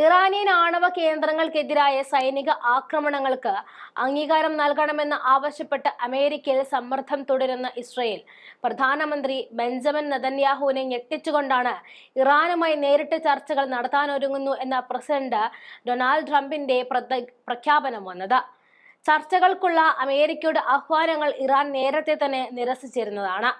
Iranian ആണവ കേന്ദ്രങ്ങൾക്കെതിരായ സൈനിക ആക്രമണങ്ങൾക്ക് അംഗീകാരം നൽകണമെന്ന് ആവശ്യപ്പെട്ട് അമേരിക്കയിൽ സമ്മർദ്ദം തുടരുന്ന ഇസ്രയേൽ പ്രധാനമന്ത്രി ബെഞ്ചമിൻ നെതന്യാഹുവിനെ ഞെട്ടിച്ചുകൊണ്ടാണ് ഇറാനുമായി നേരിട്ട് ചർച്ചകൾ നടത്താനൊരുങ്ങുന്നു എന്ന പ്രസിഡന്റ് ഡൊണാൾഡ് ട്രംപിന്റെ പ്രഖ്യാപനം വന്നത്. ചർച്ചകൾക്കുള്ള അമേരിക്കയുടെ ആഹ്വാനങ്ങൾ ഇറാൻ നേരത്തെ തന്നെ നിരസിച്ചിരുന്നതാണ്.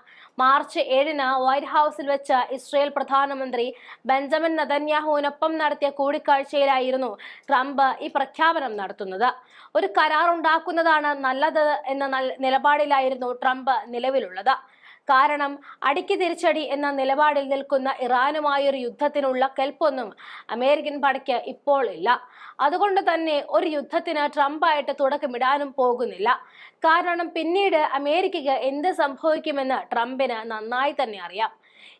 മാർച്ച് 7-ന് വൈറ്റ് ഹൌസിൽ വെച്ച് ഇസ്രയേൽ പ്രധാനമന്ത്രി ബെഞ്ചമിൻ നെതന്യാഹുവിനൊപ്പം നടത്തിയ കൂടിക്കാഴ്ചയിലായിരുന്നു ട്രംപ് ഈ പ്രഖ്യാപനം നടത്തുന്നത്. ഒരു കരാർ ഉണ്ടാക്കുന്നതാണ് നല്ലത് എന്ന നിലപാടിലായിരുന്നു ട്രംപ് നിലവിലുള്ളത്. കാരണം അടിക്ക് തിരിച്ചടി എന്ന നിലപാടിൽ നിൽക്കുന്ന ഇറാനുമായൊരു യുദ്ധത്തിനുള്ള കെൽപ്പൊന്നും അമേരിക്കൻ പടയ്ക്ക് ഇപ്പോൾ ഇല്ല. അതുകൊണ്ട് തന്നെ ഒരു യുദ്ധത്തിന് ട്രംപായിട്ട് തുടക്കമിടാനും പോകുന്നില്ല. കാരണം പിന്നീട് അമേരിക്കയ്ക്ക് എന്ത് സംഭവിക്കുമെന്ന് ട്രംപിന് നന്നായി തന്നെ അറിയാം.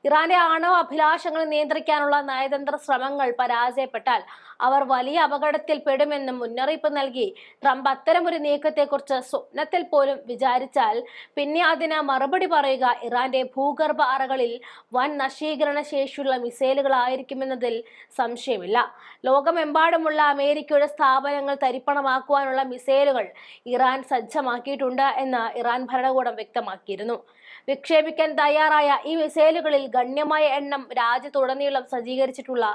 ഇറാന്റെ ആണവ അഭിലാഷങ്ങൾ നിയന്ത്രിക്കാനുള്ള നയതന്ത്ര ശ്രമങ്ങൾ പരാജയപ്പെട്ടാൽ അവർ വലിയ അപകടത്തിൽ പെടുമെന്നും മുന്നറിയിപ്പ് നൽകി ട്രംപ് അത്തരമൊരു നീക്കത്തെക്കുറിച്ച് സ്വപ്നത്തിൽ പോലും വിചാരിച്ചാൽ പിന്നെ അതിന് മറുപടി പറയുക ഇറാന്റെ ഭൂഗർഭ അറകളിൽ വൻ നശീകരണ ശേഷിയുള്ള മിസൈലുകളായിരിക്കുമെന്നതിൽ സംശയമില്ല. ലോകമെമ്പാടുമുള്ള അമേരിക്കയുടെ സ്ഥാപനങ്ങൾ തരിപ്പണമാക്കുവാനുള്ള മിസൈലുകൾ ഇറാൻ സജ്ജമാക്കിയിട്ടുണ്ട് എന്ന് ഇറാൻ ഭരണകൂടം വ്യക്തമാക്കിയിരുന്നു. വിക്ഷേപിക്കാൻ തയ്യാറായ ഈ മിസൈലുകളിൽ ഗണ്യമായ എണ്ണം രാജ്യത്തുടനീളം സജ്ജീകരിച്ചിട്ടുള്ള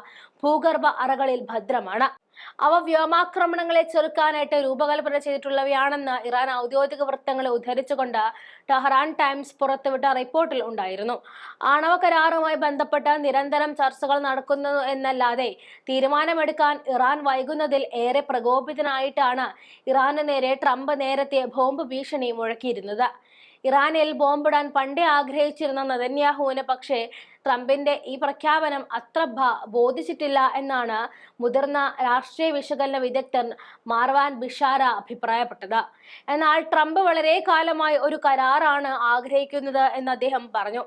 ഭൂഗർഭ അറകളിൽ ഭദ്രമാണ്. അവ വ്യോമാക്രമണങ്ങളെ ചെറുക്കാനായിട്ട് രൂപകൽപ്പന ചെയ്തിട്ടുള്ളവയാണെന്ന് ഇറാൻ ഔദ്യോഗിക വൃത്തങ്ങളെ ഉദ്ധരിച്ചുകൊണ്ട് ടെഹ്റാൻ ടൈംസ് പുറത്തുവിട്ട റിപ്പോർട്ടിൽ ഉണ്ടായിരുന്നു. ആണവ കരാറുമായി ബന്ധപ്പെട്ട് നിരന്തരം ചർച്ചകൾ നടക്കുന്നു എന്നല്ലാതെ തീരുമാനമെടുക്കാൻ ഇറാൻ വൈകുന്നതിൽ ഏറെ പ്രകോപിതനായിട്ടാണ് ഇറാനു നേരെ ട്രംപ് നേരത്തെ ബോംബ് ഭീഷണി മുഴക്കിയിരുന്നത്. ഇറാനിൽ ബോംബിടാൻ പണ്ടേ ആഗ്രഹിച്ചിരുന്ന നെതന്യാഹുവിന് പക്ഷേ ട്രംപിന്റെ ഈ പ്രഖ്യാപനം അത്ര ബോധിച്ചിട്ടില്ല എന്നാണ് മുതിർന്ന രാഷ്ട്രീയ വിശകലന വിദഗ്ധൻ മാർവാൻ ബിഷാര അഭിപ്രായപ്പെട്ടത്. എന്നാൽ ട്രംപ് വളരെ കാലമായി ഒരു കരാറാണ് ആഗ്രഹിക്കുന്നത് എന്ന് അദ്ദേഹം പറഞ്ഞു.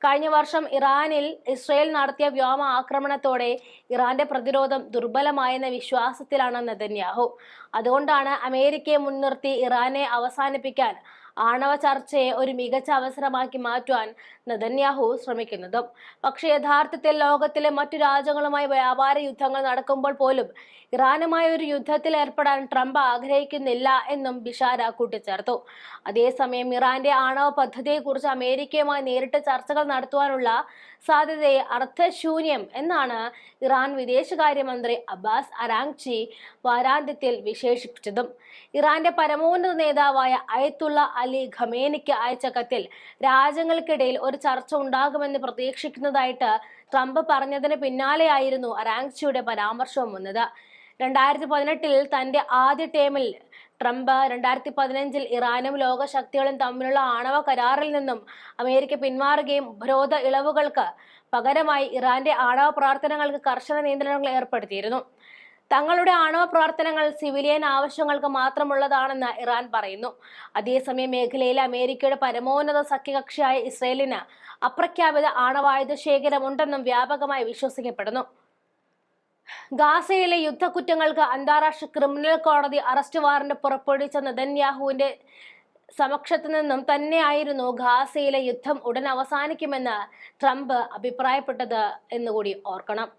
കഴിഞ്ഞ വർഷം ഇറാനിൽ ഇസ്രയേൽ നടത്തിയ വ്യോമ ആക്രമണത്തോടെ ഇറാന്റെ പ്രതിരോധം ദുർബലമായെന്ന വിശ്വാസത്തിലാണ് നെതന്യാഹു. അതുകൊണ്ടാണ് അമേരിക്കയെ മുൻനിർത്തി ഇറാനെ അവസാനിപ്പിക്കാൻ ആണവ ചർച്ചയെ ഒരു മികച്ച അവസരമാക്കി മാറ്റുവാൻ നെതന്യാഹു ശ്രമിക്കുന്നതും. പക്ഷേ യഥാർത്ഥത്തിൽ ലോകത്തിലെ മറ്റു രാജ്യങ്ങളുമായി വ്യാപാര യുദ്ധങ്ങൾ നടക്കുമ്പോൾ പോലും ഇറാനുമായി ഒരു യുദ്ധത്തിൽ ഏർപ്പെടാൻ ട്രംപ് ആഗ്രഹിക്കുന്നില്ല എന്നും ബിഷാര കൂട്ടിച്ചേർത്തു. അതേസമയം ഇറാന്റെ ആണവ പദ്ധതിയെക്കുറിച്ച് അമേരിക്കയുമായി നേരിട്ട് ചർച്ചകൾ നടത്തുവാനുള്ള സാധ്യതയെ അർത്ഥശൂന്യം എന്നാണ് ഇറാൻ വിദേശകാര്യമന്ത്രി അബ്ബാസ് അരാങ്ചി വാരാന്ത്യത്തിൽ വിശേഷിപ്പിച്ചതും. ഇറാന്റെ പരമോന്നത നേതാവായ അയത്തുള്ള അലി ഖമേനിക്ക് അയച്ച കത്തിൽ രാജ്യങ്ങൾക്കിടയിൽ ഒരു ചർച്ച ഉണ്ടാകുമെന്ന് പ്രതീക്ഷിക്കുന്നതായിട്ട് ട്രംപ് പറഞ്ഞതിന് പിന്നാലെയായിരുന്നു അരാങ്ചിയുടെ പരാമർശവും വന്നത്. 2018 തന്റെ ആദ്യ ടേമിൽ ട്രംപ് 2015 ഇറാനും ലോകശക്തികളും തമ്മിലുള്ള ആണവ കരാറിൽ നിന്നും അമേരിക്ക പിന്മാറുകയും ഉപരോധ ഇളവുകൾക്ക് പകരമായി ഇറാന്റെ ആണവ പ്രവർത്തനങ്ങൾക്ക് കർശന നിയന്ത്രണങ്ങൾ ഏർപ്പെടുത്തിയിരുന്നു. തങ്ങളുടെ ആണവ പ്രവർത്തനങ്ങൾ സിവിലിയൻ ആവശ്യങ്ങൾക്ക് മാത്രമുള്ളതാണെന്ന് ഇറാൻ പറയുന്നു. അതേസമയം മേഖലയിൽ അമേരിക്കയുടെ പരമോന്നത സഖ്യകക്ഷിയായ ഇസ്രയേലിന് അപ്രഖ്യാപിത ആണവായുധ ശേഖരമുണ്ടെന്നും വ്യാപകമായി വിശ്വസിക്കപ്പെടുന്നു. ഗാസയിലെ യുദ്ധക്കുറ്റങ്ങൾക്ക് അന്താരാഷ്ട്ര ക്രിമിനൽ കോടതി അറസ്റ്റ് വാറന്റ് പുറപ്പെടുവിച്ച നെതന്യാഹുവിന്റെ സമക്ഷത്തു നിന്നും തന്നെയായിരുന്നു ഗാസയിലെ യുദ്ധം ഉടൻ അവസാനിക്കുമെന്ന് ട്രംപ് അഭിപ്രായപ്പെട്ടത് എന്നുകൂടി ഓർക്കണം.